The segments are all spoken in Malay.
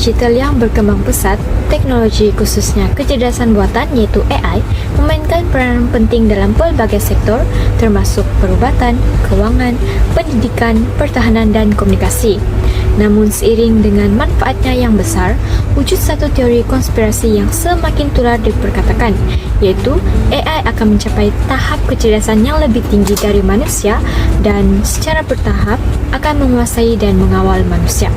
digital yang berkembang pesat, teknologi khususnya kecerdasan buatan iaitu AI memainkan peranan penting dalam pelbagai sektor termasuk perubatan, keuangan, pendidikan, pertahanan dan komunikasi. Namun seiring dengan manfaatnya yang besar, wujud satu teori konspirasi yang semakin tular diperkatakan, iaitu AI akan mencapai tahap kecerdasan yang lebih tinggi dari manusia dan secara bertahap akan menguasai dan mengawal manusia.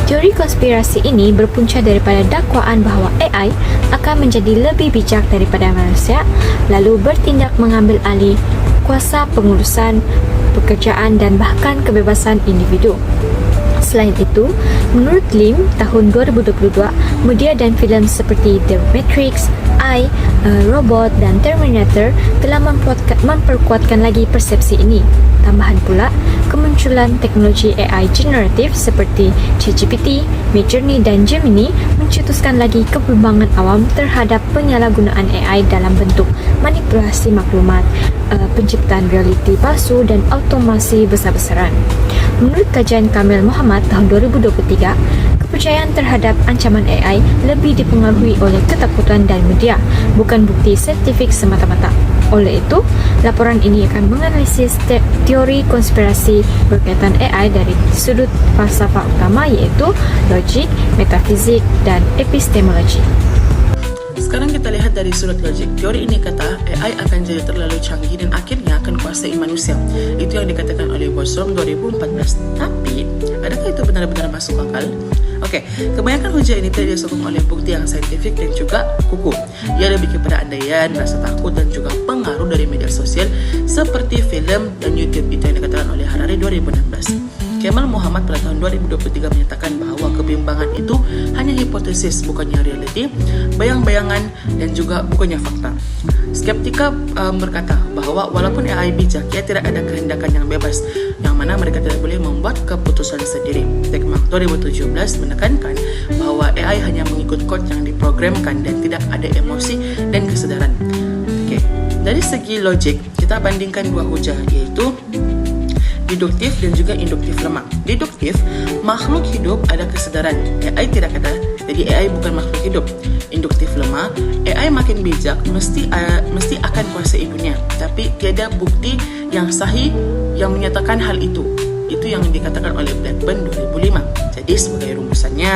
Teori konspirasi ini berpunca daripada dakwaan bahawa AI akan menjadi lebih bijak daripada manusia lalu bertindak mengambil alih kuasa pengurusan, pekerjaan dan bahkan kebebasan individu. Selain itu, menurut Lim, tahun 2022, media dan filem seperti The Matrix, I, Robot dan Terminator telah memperkuatkan lagi persepsi ini. Tambahan pula, kemunculan teknologi AI generatif seperti ChatGPT, Midjourney dan Gemini mencetuskan lagi kebimbangan awam terhadap penyalahgunaan AI dalam bentuk manipulasi maklumat, penciptaan realiti palsu dan automasi besar-besaran. Menurut kajian Kamil Muhammad tahun 2023, kepercayaan terhadap ancaman AI lebih dipengaruhi oleh ketakutan dan media, bukan bukti saintifik semata-mata. Oleh itu, laporan ini akan menganalisis teori konspirasi berkaitan AI dari sudut falsafah utama iaitu logik, metafizik dan epistemologi. Sekarang kita lihat dari sudut logik. Teori ini kata AI akan jadi terlalu canggih dan akhirnya akan kuasai manusia. Itu yang dikatakan oleh Bostrom 2014. Tapi, adakah itu benar-benar masuk akal? Okey, kebanyakan hujah ini tidak disokong oleh bukti yang saintifik dan juga kukuh. Ia lebih kepada andaian, rasa takut dan juga pengaruh dari media sosial seperti filem dan YouTube. Itu yang dikatakan oleh Harari 2016. Kemal Muhammad pada tahun 2023 menyatakan bahawa kebimbangan itu hanya hipotesis, bukannya realiti, bayang-bayangan dan juga bukannya fakta. Skeptika berkata bahawa walaupun AI bijak, ia tidak ada kehendakan yang bebas, yang mana mereka tidak boleh membuat keputusan sendiri. Tekmak 2017 menekankan bahawa AI hanya mengikut kod yang diprogramkan dan tidak ada emosi dan kesedaran. Okay. Dari segi logik, kita bandingkan dua hujah iaitu deduktif dan juga induktif lemah. Deduktif, makhluk hidup ada kesedaran. AI tidak kata, jadi AI bukan makhluk hidup. Induktif lemah, AI makin bijak, mesti akan kuasai dunia. Tapi tiada bukti yang sahih yang menyatakan hal itu. Itu yang dikatakan oleh Blackburn 2005. Jadi sebagai rumusannya,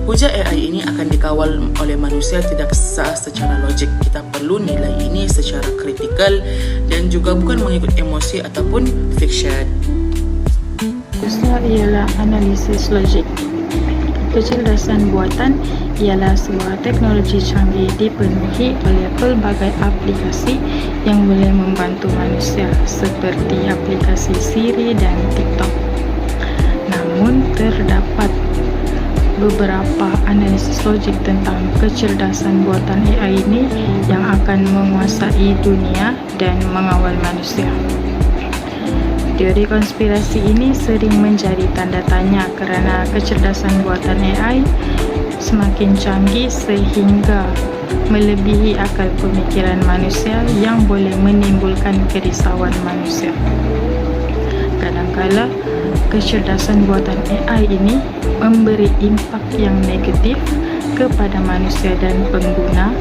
hujah AI ini akan dikawal oleh manusia tidak sah secara logik. Kita perlu nilai ini secara kritikal dan juga bukan mengikut emosi ataupun fiction. Seterusnya ialah analisis logik. Kecerdasan buatan ialah sebuah teknologi canggih dipenuhi oleh pelbagai aplikasi yang boleh membantu manusia seperti aplikasi Siri dan TikTok. Namun terdapat beberapa analisis logik tentang kecerdasan buatan AI ini yang akan menguasai dunia dan mengawal manusia. Teori konspirasi ini sering menjadi tanda tanya kerana kecerdasan buatan AI semakin canggih sehingga melebihi akal pemikiran manusia yang boleh menimbulkan kerisauan manusia. Kadangkala kecerdasan buatan AI ini memberi impak yang negatif kepada manusia dan pengguna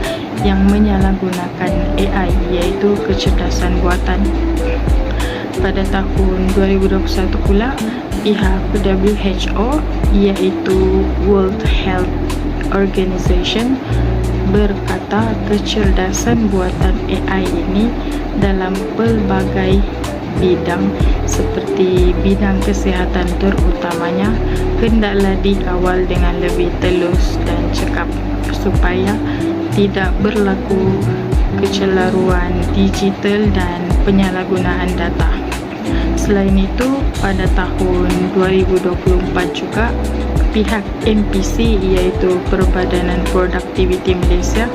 yang menyalahgunakan AI iaitu kecerdasan buatan. Pada tahun 2021 pula, pihak WHO iaitu World Health Organization berkata kecerdasan buatan AI ini dalam pelbagai bidang seperti bidang kesihatan terutamanya hendaklah dikawal dengan lebih telus dan cekap supaya tidak berlaku kecelaruan digital dan penyalahgunaan data. Selain itu, pada tahun 2024 juga pihak MPC iaitu Perbadanan Produktiviti Malaysia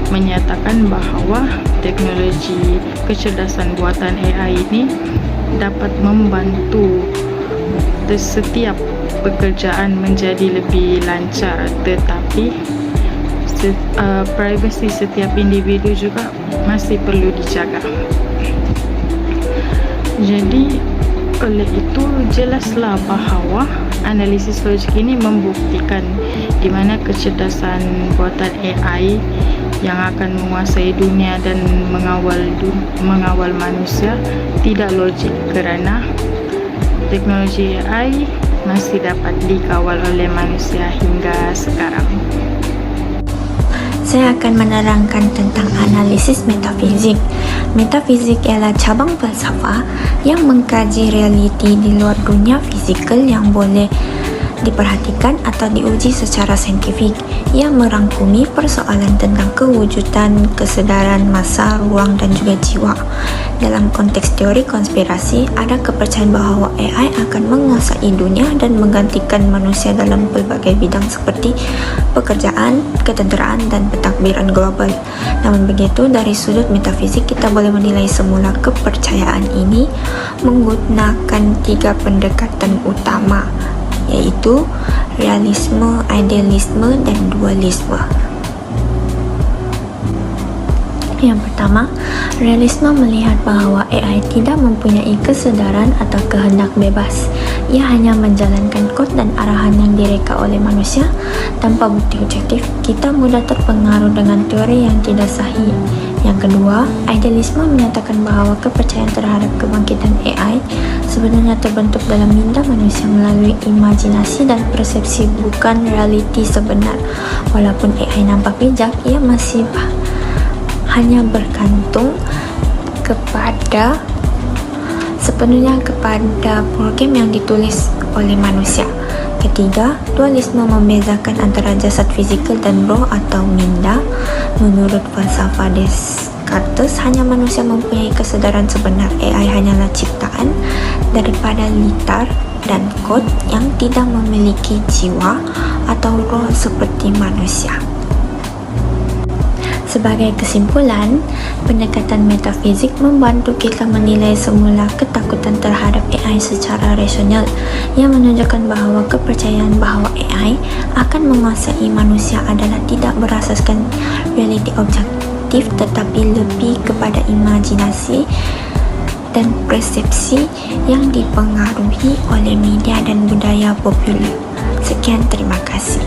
menyatakan bahawa teknologi kecerdasan buatan AI ini dapat membantu setiap pekerjaan menjadi lebih lancar, tetapi privasi setiap individu juga masih perlu dijaga. Jadi oleh itu jelaslah bahawa analisis logik ini membuktikan di mana kecerdasan buatan AI yang akan menguasai dunia dan mengawal manusia tidak logik, kerana teknologi AI masih dapat dikawal oleh manusia hingga sekarang. Saya akan menerangkan tentang analisis metafizik. Metafizik ialah cabang falsafah yang mengkaji realiti di luar dunia fizikal yang boleh diperhatikan atau diuji secara saintifik. Ia merangkumi persoalan tentang kewujudan, kesedaran, masa, ruang dan juga jiwa. Dalam konteks teori konspirasi, ada kepercayaan bahawa AI akan menguasai dunia dan menggantikan manusia dalam pelbagai bidang seperti pekerjaan, ketenteraan dan pentadbiran global. Namun begitu, dari sudut metafizik kita boleh menilai semula kepercayaan ini menggunakan 3 pendekatan utama, yaitu realisme, idealisme dan dualisme. Yang pertama, realisme melihat bahawa AI tidak mempunyai kesedaran atau kehendak bebas. Ia hanya menjalankan kod dan arahan yang direka oleh manusia tanpa bukti objektif. Kita mudah terpengaruh dengan teori yang tidak sahih. Yang kedua, idealisme menyatakan bahawa kepercayaan terhadap kebangkitan AI sebenarnya terbentuk dalam minda manusia melalui imajinasi dan persepsi, bukan realiti sebenar. Walaupun AI nampak bijak, ia masih hanya bergantung sepenuhnya kepada program yang ditulis oleh manusia. Ketiga, dualisme membezakan antara jasad fizikal dan roh atau minda. Menurut falsafah Descartes, hanya manusia mempunyai kesedaran sebenar. AI hanyalah ciptaan daripada litar dan kod yang tidak memiliki jiwa atau roh seperti manusia. Sebagai kesimpulan, pendekatan metafizik membantu kita menilai semula ketakutan terhadap AI secara rasional, yang menunjukkan bahawa kepercayaan bahawa AI akan menguasai manusia adalah tidak berasaskan realiti objektif tetapi lebih kepada imajinasi dan persepsi yang dipengaruhi oleh media dan budaya populer. Sekian, terima kasih.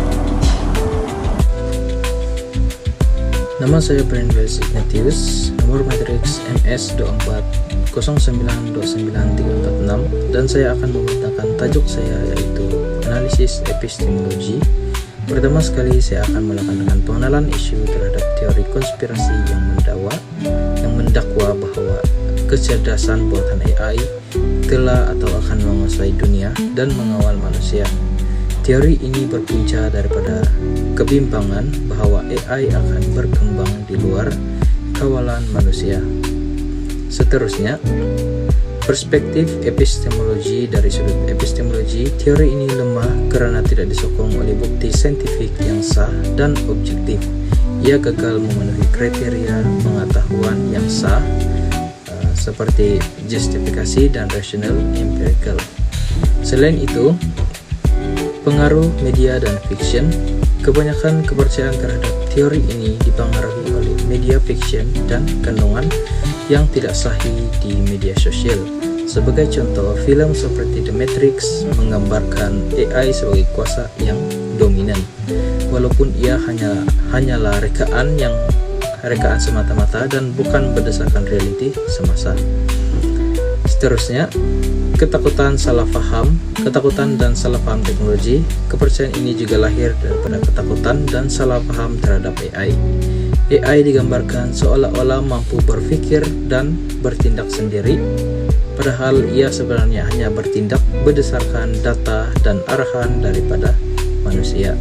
Nama saya Brandwells Ignatius, nomor matriks MS24 09299346, dan saya akan membacakan tajuk saya, yaitu analisis epistemologi. Pertama sekali saya akan melakukan pengenalan isu terhadap teori konspirasi yang mendakwa bahwa kecerdasan buatan AI telah atau akan menguasai dunia dan mengawal manusia. Teori ini berpunca daripada kebimbangan bahwa AI akan berkembang di luar kawalan manusia. Seterusnya, perspektif epistemologi. Dari sudut epistemologi, teori ini lemah karena tidak disokong oleh bukti saintifik yang sah dan objektif. Ia gagal memenuhi kriteria pengetahuan yang sah seperti justifikasi dan rational empirical. Selain itu, pengaruh media dan fiction. Kebanyakan kepercayaan terhadap teori ini dipengaruhi oleh media fiction dan kandungan yang tidak sahih di media sosial. Sebagai contoh, film seperti The Matrix menggambarkan AI sebagai kuasa yang dominan, walaupun ia hanyalah rekaan semata-mata dan bukan berdasarkan realiti semasa. Seterusnya, ketakutan dan salah paham teknologi. Kepercayaan ini juga lahir daripada ketakutan dan salah paham terhadap AI. AI digambarkan seolah-olah mampu berpikir dan bertindak sendiri, padahal ia sebenarnya hanya bertindak berdasarkan data dan arahan daripada manusia.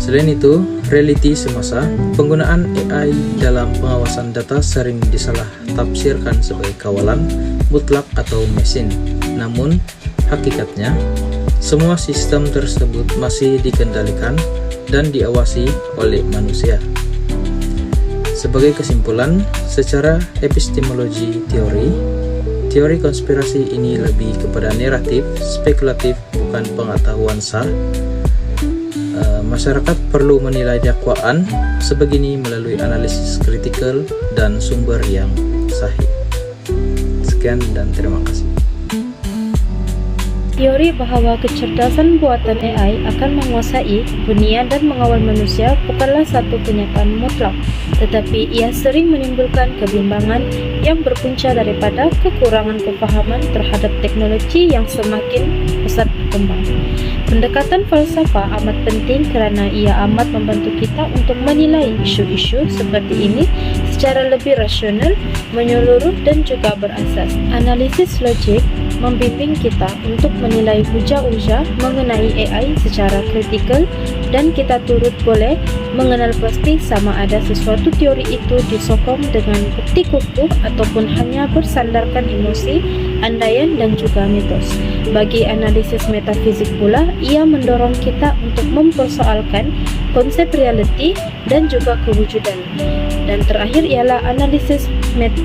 Selain itu, realiti semasa. Penggunaan AI dalam pengawasan data sering disalah tafsirkan sebagai kawalan mutlak atau mesin. Namun, hakikatnya, semua sistem tersebut masih dikendalikan dan diawasi oleh manusia. Sebagai kesimpulan, secara epistemologi teori konspirasi ini lebih kepada naratif, spekulatif, bukan pengetahuan sah. Masyarakat perlu menilai dakwaan sebegini melalui analisis kritikal dan sumber yang sahih. Sekian dan terima kasih. Teori bahwa kecerdasan buatan AI akan menguasai dunia dan mengawal manusia bukanlah satu kenyataan mutlak, tetapi ia sering menimbulkan kebimbangan yang berpunca daripada kekurangan kefahaman terhadap teknologi yang semakin pesat berkembang. Pendekatan falsafah amat penting kerana ia amat membantu kita untuk menilai isu-isu seperti ini secara lebih rasional, menyeluruh dan juga berasas. Analisis logik membimbing kita untuk menilai hujah-hujah mengenai AI secara kritikal dan kita turut boleh mengenal pasti sama ada sesuatu teori itu disokong dengan bukti kukuh ataupun hanya bersandarkan emosi, andaian dan juga mitos. Bagi analisis metafizik pula, ia mendorong kita untuk mempersoalkan konsep realiti dan juga kewujudan. Dan terakhir ialah analisis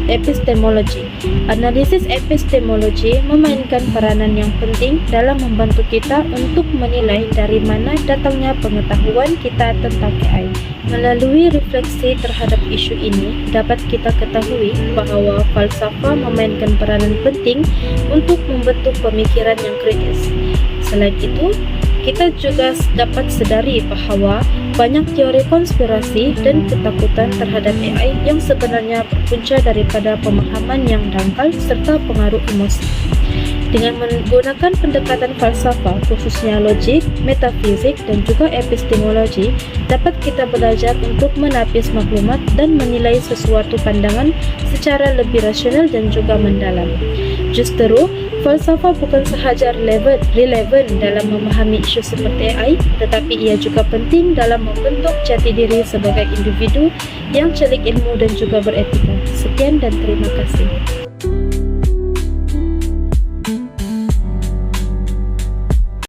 epistemologi. Analisis epistemologi memainkan peranan yang penting dalam membantu kita untuk menilai dari mana datangnya pengetahuan kita tentang AI. Melalui refleksi terhadap isu ini, dapat kita ketahui bahawa falsafah memainkan peranan penting untuk membentuk pemikiran yang kritis. Selain itu, kita juga dapat sedari bahawa banyak teori konspirasi dan ketakutan terhadap AI yang sebenarnya berpunca daripada pemahaman yang dangkal serta pengaruh emosi. Dengan menggunakan pendekatan falsafah khususnya logik, metafizik dan juga epistemologi, dapat kita belajar untuk menapis maklumat dan menilai sesuatu pandangan secara lebih rasional dan juga mendalam. Justru, falsafah bukan sahaja relevan dalam memahami isu seperti AI, tetapi ia juga penting dalam membentuk jati diri sebagai individu yang celik ilmu dan juga beretika. Sekian dan terima kasih.